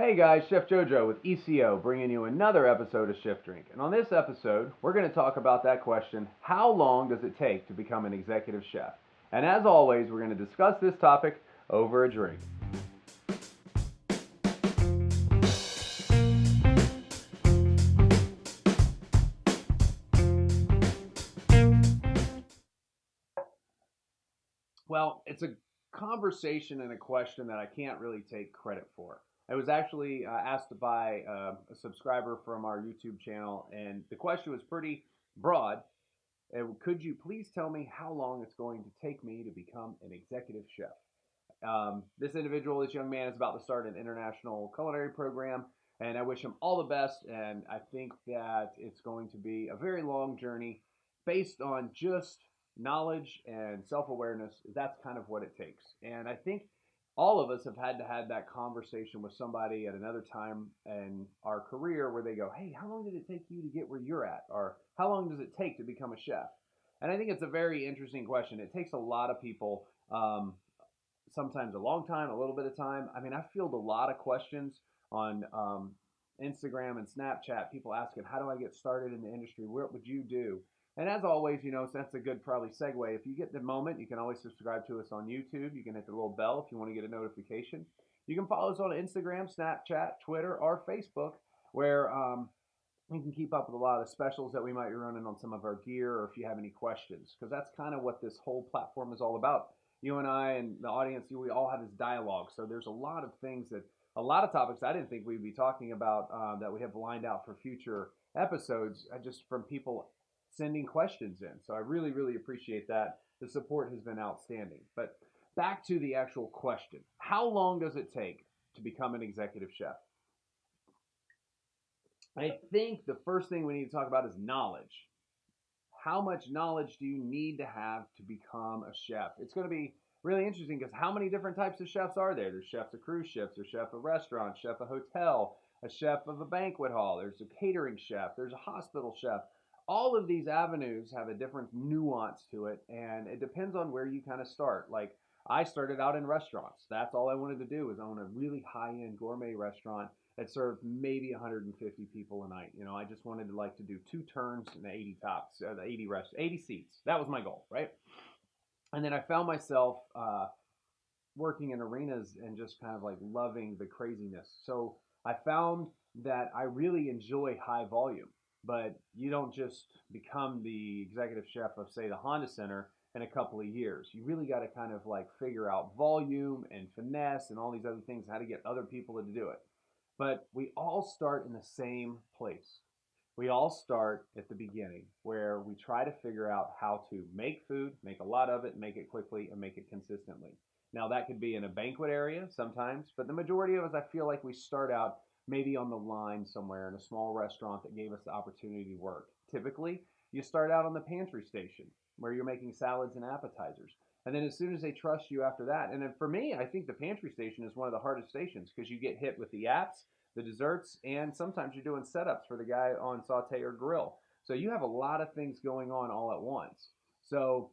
Hey guys, Chef JoJo with ECO bringing you another episode of Shift Drink. And on this episode, we're going to talk about that question, how long does it take to become an executive chef? And as always, we're going to discuss this topic over a drink. Well, it's a conversation and a question that I can't really take credit for. I was actually asked by a subscriber from our YouTube channel, and the question was pretty broad. Could you please tell me how long it's going to take me to become an executive chef? This young man, is about to start an international culinary program, and I wish him all the best. And I think that it's going to be a very long journey based on just knowledge and self awareness. That's kind of what it takes. And I think all of us have had to have that conversation with somebody at another time in our career where they go, "Hey, how long did it take you to get where you're at?" Or "How long does it take to become a chef?" And I think it's a very interesting question. It takes a lot of people, sometimes a long time, a little bit of time. I mean, I field a lot of questions on Instagram and Snapchat, people asking, "How do I get started in the industry? What would you do?" And as always, so that's a good probably segue. If you get the moment, you can always subscribe to us on YouTube. You can hit the little bell if you want to get a notification. You can follow us on Instagram, Snapchat, Twitter, or Facebook, where you can keep up with a lot of the specials that we might be running on some of our gear, or if you have any questions, because that's kind of what this whole platform is all about. You and I and the audience, we all have this dialogue. So there's a lot of things that, a lot of topics I didn't think we'd be talking about that we have lined out for future episodes, just from people sending questions in. So I really, really appreciate that. The support has been outstanding. But back to the actual question, how long does it take to become an executive chef? I think the first thing we need to talk about is knowledge. How much knowledge do you need to have to become a chef? It's going to be really interesting because how many different types of chefs are there? There's chefs of cruise ships, there's chef of restaurants, chef of hotel, a chef of a banquet hall, there's a catering chef, there's a hospital chef. All of these avenues have a different nuance to it, and it depends on where you kind of start. Like, I started out in restaurants. That's all I wanted to do, was own a really high-end gourmet restaurant that served maybe 150 people a night. I just wanted to like to do two turns and the 80 tops, the 80 seats. That was my goal, right? And then I found myself working in arenas and just kind of like loving the craziness. So I found that I really enjoy high volume, but you don't just become the executive chef of, say, the Honda Center in a couple of years. You really got to kind of like figure out volume and finesse and all these other things, how to get other people to do it. But we all start in the same place. We all start at the beginning where we try to figure out how to make food, make a lot of it, make it quickly, and make it consistently. Now, that could be in a banquet area sometimes, but the majority of us, I feel like we start out maybe on the line somewhere in a small restaurant that gave us the opportunity to work. Typically, you start out on the pantry station where you're making salads and appetizers. And then as soon as they trust you after that, and then for me, I think the pantry station is one of the hardest stations because you get hit with the apps, the desserts, and sometimes you're doing setups for the guy on saute or grill. So you have a lot of things going on all at once. So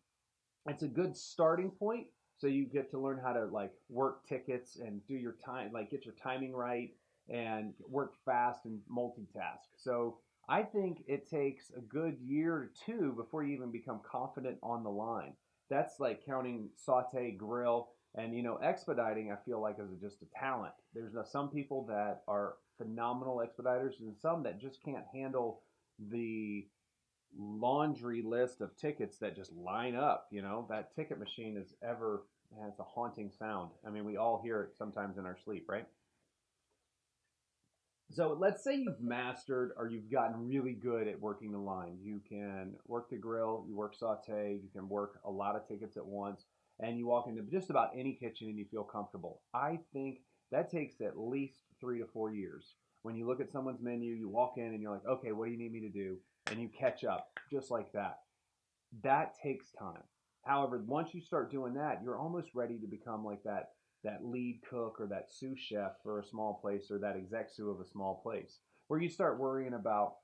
it's a good starting point. So you get to learn how to like work tickets and do your time, like get your timing right and work fast and multitask. So I think it takes a good year or two before you even become confident on the line. That's like counting saute, grill, and expediting. I feel like is just a talent. There's some people that are phenomenal expediters, and some that just can't handle the laundry list of tickets that just line up. That ticket machine is ever, man, it's a haunting sound. I mean, we all hear it sometimes in our sleep, right? So let's say you've mastered or you've gotten really good at working the line. You can work the grill, you work saute, you can work a lot of tickets at once, and you walk into just about any kitchen and you feel comfortable. I think that takes at least 3 to 4 years. When you look at someone's menu, you walk in and you're like, okay, what do you need me to do? And you catch up just like that. That takes time. However, once you start doing that, you're almost ready to become like that lead cook or that sous chef for a small place, or that exec sous of a small place, where you start worrying about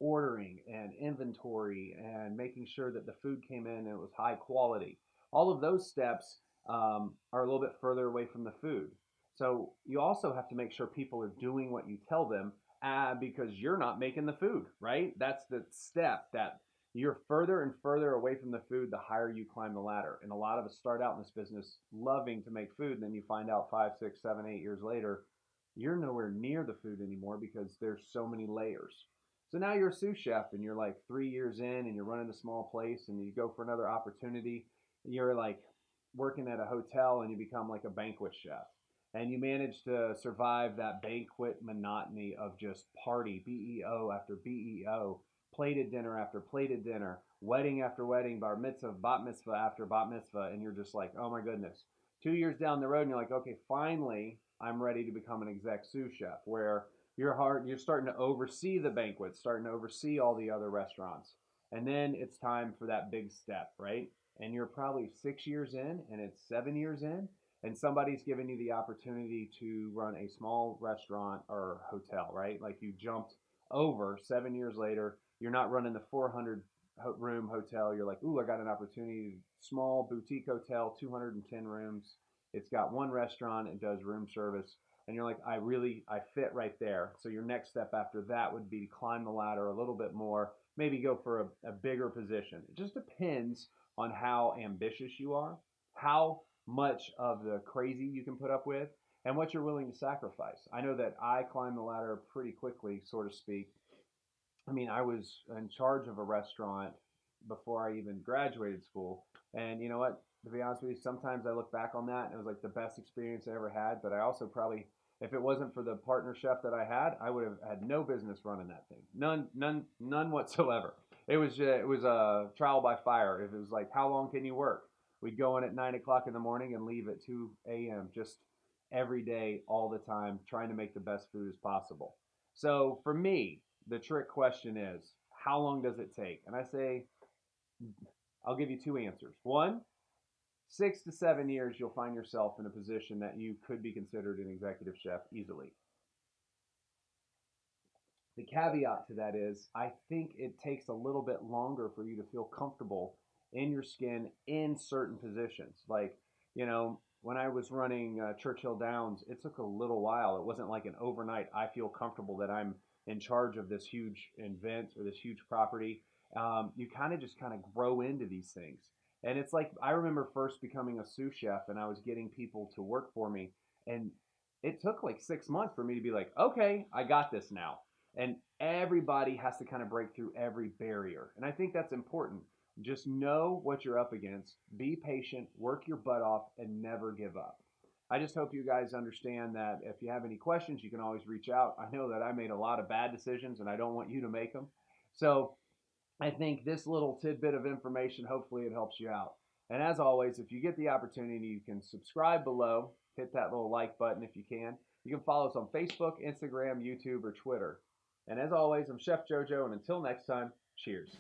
ordering and inventory and making sure that the food came in and it was high quality. All of those steps are a little bit further away from the food. So you also have to make sure people are doing what you tell them, because you're not making the food, right? That's the step that you're further and further away from the food the higher you climb the ladder. And a lot of us start out in this business loving to make food, and then you find out 5, 6, 7, 8 years later, you're nowhere near the food anymore because there's so many layers. So now you're a sous chef and you're like 3 years in and you're running a small place and you go for another opportunity. You're like working at a hotel and you become like a banquet chef. And you manage to survive that banquet monotony of just party, BEO after BEO, plated dinner after plated dinner, wedding after wedding, bar mitzvah, bat mitzvah after bat mitzvah. And you're just like, oh my goodness. 2 years down the road, and you're like, okay, finally, I'm ready to become an exec sous chef, where you're starting to oversee the banquets, starting to oversee all the other restaurants. And then it's time for that big step, right? And you're probably 6 years in, and it's 7 years in, and somebody's giving you the opportunity to run a small restaurant or hotel, right? Like you jumped over 7 years later, you're not running the 400 room hotel. You're like, ooh, I got an opportunity. Small boutique hotel, 210 rooms. It's got one restaurant. It does room service. And you're like, I fit right there. So your next step after that would be to climb the ladder a little bit more, maybe go for a bigger position. It just depends on how ambitious you are, how much of the crazy you can put up with, and what you're willing to sacrifice. I know that I climbed the ladder pretty quickly, so to speak. I mean, I was in charge of a restaurant before I even graduated school. And you know what? To be honest with you, sometimes I look back on that and it was like the best experience I ever had. But I also probably, if it wasn't for the partner chef that I had, I would have had no business running that thing. None whatsoever. It was a trial by fire. If it was like, how long can you work? We'd go in at 9 o'clock in the morning and leave at 2 a.m. just every day, all the time, trying to make the best food as possible. So for me, the trick question is, how long does it take? And I say, I'll give you two answers. One, 6 to 7 years, you'll find yourself in a position that you could be considered an executive chef easily. The caveat to that is, I think it takes a little bit longer for you to feel comfortable in your skin in certain positions. Like, when I was running Churchill Downs, it took a little while. It wasn't like an overnight, I feel comfortable that I'm in charge of this huge event or this huge property. You just kind of grow into these things. And it's like, I remember first becoming a sous chef and I was getting people to work for me. And it took like 6 months for me to be like, okay, I got this now. And everybody has to kind of break through every barrier. And I think that's important. Just know what you're up against, be patient, work your butt off, and never give up. I just hope you guys understand that if you have any questions, you can always reach out. I know that I made a lot of bad decisions and I don't want you to make them. So I think this little tidbit of information, hopefully it helps you out. And as always, if you get the opportunity, you can subscribe below, hit that little like button if you can. You can follow us on Facebook, Instagram, YouTube, or Twitter. And as always, I'm Chef JoJo, and until next time, cheers.